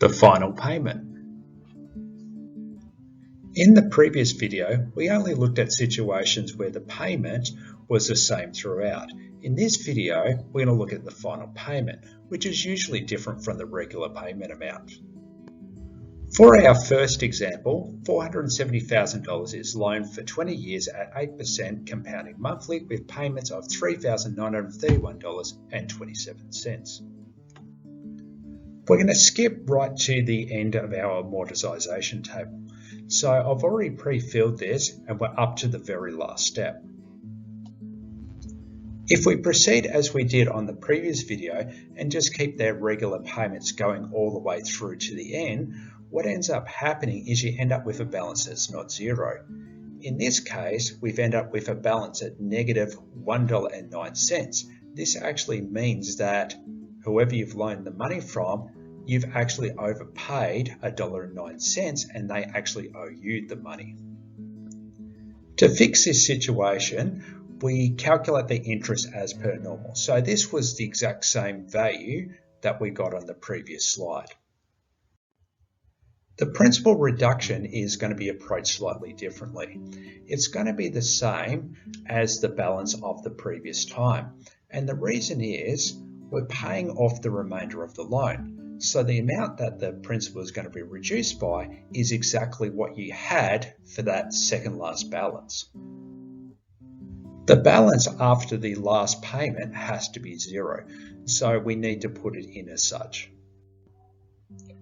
The final payment. In the previous video, we only looked at situations where the payment was the same throughout. In this video, we're going to look at the final payment, which is usually different from the regular payment amount. For our first example, $470,000 is loaned for 20 years at 8% compounding monthly with payments of $3,931.27. We're going to skip right to the end of our amortisation table. So I've already pre-filled this and we're up to the very last step. If we proceed as we did on the previous video and just keep their regular payments going all the way through to the end, what ends up happening is you end up with a balance that's not zero. In this case, we've ended up with a balance at negative $1.09. This actually means that whoever you've loaned the money from, you've actually overpaid $1.09 and they actually owe you the money. To fix this situation, we calculate the interest as per normal. So this was the exact same value that we got on the previous slide. The principal reduction is going to be approached slightly differently. It's going to be the same as the balance of the previous time. And the reason is we're paying off the remainder of the loan. So the amount that the principal is going to be reduced by is exactly what you had for that second last balance. The balance after the last payment has to be zero, so we need to put it in as such.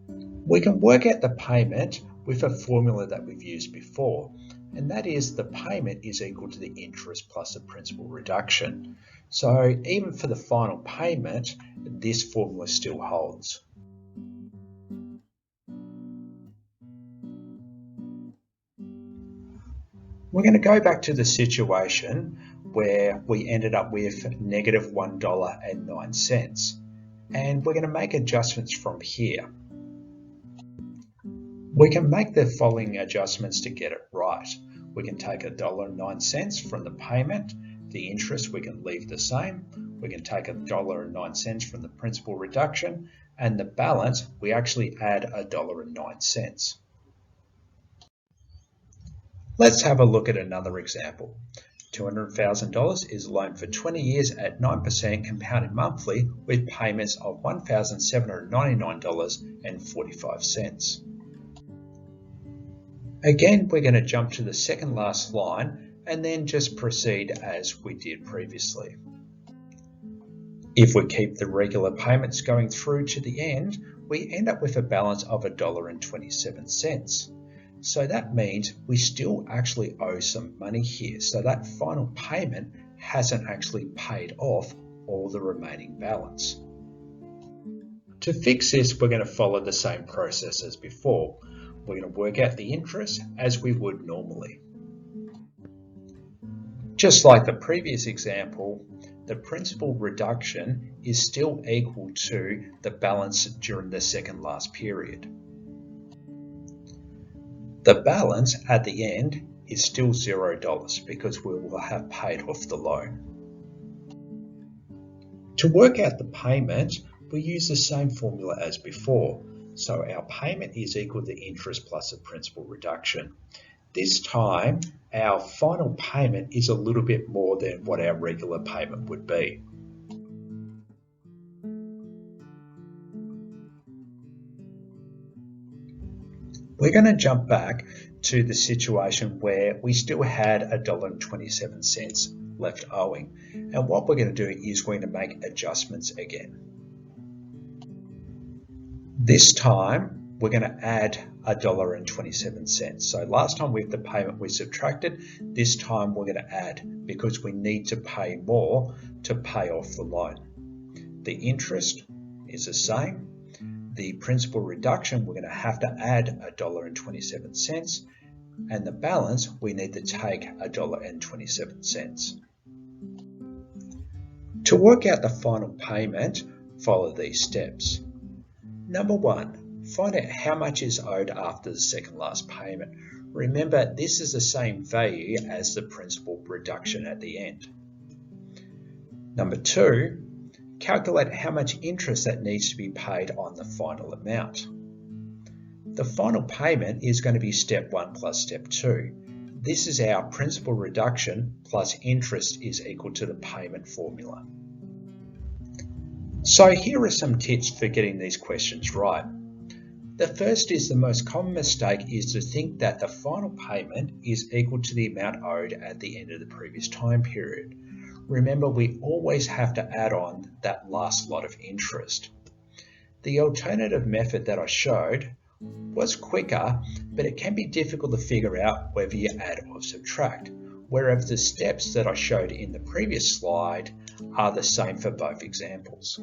We can work out the payment with a formula that we've used before, and that is the payment is equal to the interest plus the principal reduction. So even for the final payment, this formula still holds. We're going to go back to the situation where we ended up with negative $1.09, and we're going to make adjustments from here. We can make the following adjustments to get it right. We can take $1.09 from the payment, the interest we can leave the same, we can take $1.09 from the principal reduction, and the balance we actually add $1.09. Let's have a look at another example. $200,000 is loaned for 20 years at 9% compounded monthly with payments of $1,799.45. Again, we're going to jump to the second last line and then just proceed as we did previously. If we keep the regular payments going through to the end, we end up with a balance of $1.27. So that means we still actually owe some money here. So that final payment hasn't actually paid off all the remaining balance. To fix this, we're going to follow the same process as before. We're going to work out the interest as we would normally. Just like the previous example, the principal reduction is still equal to the balance during the second last period. The balance at the end is still $0 because we will have paid off the loan. To work out the payment, we use the same formula as before. So our payment is equal to the interest plus the principal reduction. This time, our final payment is a little bit more than what our regular payment would be. We're going to jump back to the situation where we still had $1.27 left owing. And what we're going to do is we're going to make adjustments again. This time, we're going to add $1.27. So last time with the payment we subtracted, this time we're going to add because we need to pay more to pay off the loan. The interest is the same. The principal reduction, we're going to have to add $1.27, and the balance, we need to take $1.27. To work out the final payment, follow these steps. Number one, find out how much is owed after the second last payment. Remember, this is the same value as the principal reduction at the end. Number two, calculate how much interest that needs to be paid on the final amount. The final payment is going to be step 1 plus step 2. This is our principal reduction plus interest is equal to the payment formula. So here are some tips for getting these questions right. The first is the most common mistake is to think that the final payment is equal to the amount owed at the end of the previous time period. Remember, we always have to add on that last lot of interest. The alternative method that I showed was quicker, but it can be difficult to figure out whether you add or subtract, whereas the steps that I showed in the previous slide are the same for both examples.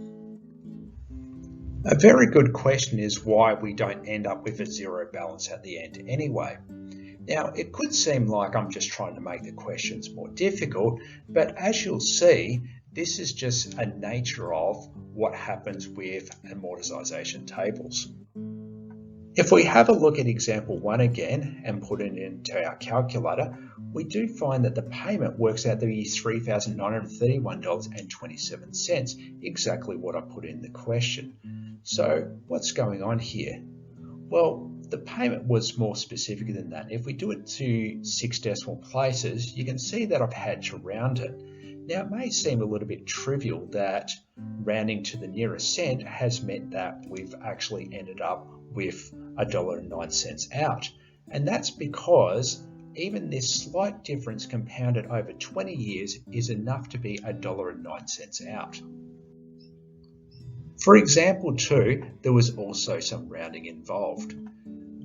A very good question is why we don't end up with a zero balance at the end anyway. Now, it could seem like I'm just trying to make the questions more difficult, but as you'll see, this is just a nature of what happens with amortisation tables. If we have a look at example 1 again and put it into our calculator, we do find that the payment works out to be $3,931.27, exactly what I put in the question. So what's going on here? Well, the payment was more specific than that. If we do it to 6 decimal places, you can see that I've had to round it. Now, it may seem a little bit trivial that rounding to the nearest cent has meant that we've actually ended up with $1.09 out. And that's because even this slight difference compounded over 20 years is enough to be $1.09 out. For example 2, there was also some rounding involved.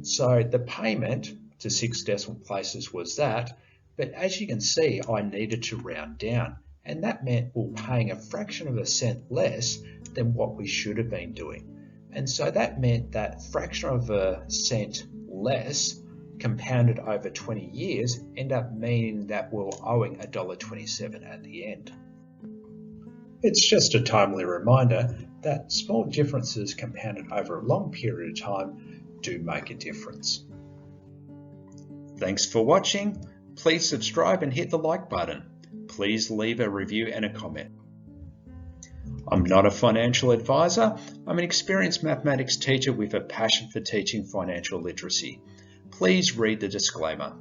So the payment to 6 decimal places was that, but as you can see, I needed to round down, and that meant we're paying a fraction of a cent less than what we should have been doing. And so that meant that fraction of a cent less compounded over 20 years end up meaning that we're owing $1.27 at the end. It's just a timely reminder that small differences compounded over a long period of time do make a difference. Thanks for watching. Please subscribe and hit the like button. Please leave a review and a comment. I'm not a financial advisor. I'm an experienced mathematics teacher with a passion for teaching financial literacy. Please read the disclaimer.